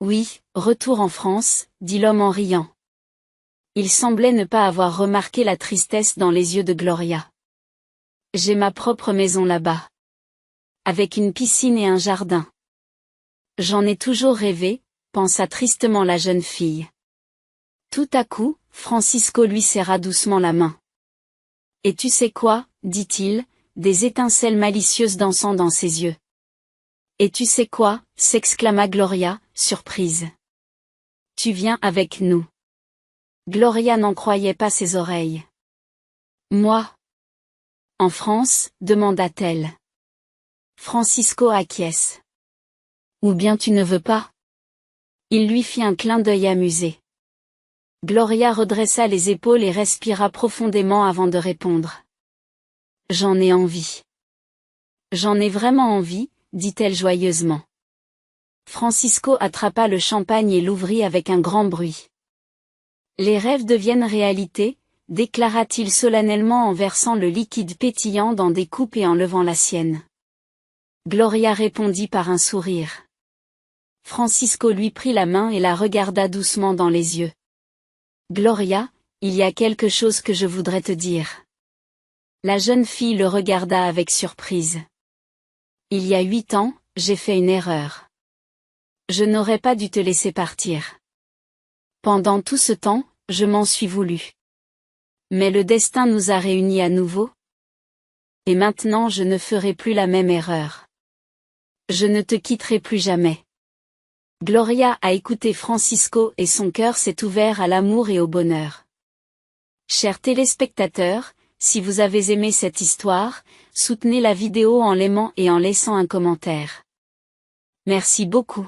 Oui, retour en France, dit l'homme en riant. Il semblait ne pas avoir remarqué la tristesse dans les yeux de Gloria. J'ai ma propre maison là-bas. Avec une piscine et un jardin. J'en ai toujours rêvé, pensa tristement la jeune fille. Tout à coup, Francisco lui serra doucement la main. Et tu sais quoi, dit-il, des étincelles malicieuses dansant dans ses yeux. Et tu sais quoi, s'exclama Gloria, surprise. Tu viens avec nous. Gloria n'en croyait pas ses oreilles. Moi? En France, demanda-t-elle. Francisco acquiesce. Ou bien tu ne veux pas? Il lui fit un clin d'œil amusé. Gloria redressa les épaules et respira profondément avant de répondre. J'en ai envie. J'en ai vraiment envie, dit-elle joyeusement. Francisco attrapa le champagne et l'ouvrit avec un grand bruit. Les rêves deviennent réalité, déclara-t-il solennellement en versant le liquide pétillant dans des coupes et en levant la sienne. Gloria répondit par un sourire. Francisco lui prit la main et la regarda doucement dans les yeux. Gloria, il y a quelque chose que je voudrais te dire. La jeune fille le regarda avec surprise. Il y a 8 ans, j'ai fait une erreur. Je n'aurais pas dû te laisser partir. Pendant tout ce temps, je m'en suis voulu. Mais le destin nous a réunis à nouveau. Et maintenant je ne ferai plus la même erreur. Je ne te quitterai plus jamais. Gloria a écouté Francisco et son cœur s'est ouvert à l'amour et au bonheur. Chers téléspectateurs, si vous avez aimé cette histoire, soutenez la vidéo en l'aimant et en laissant un commentaire. Merci beaucoup.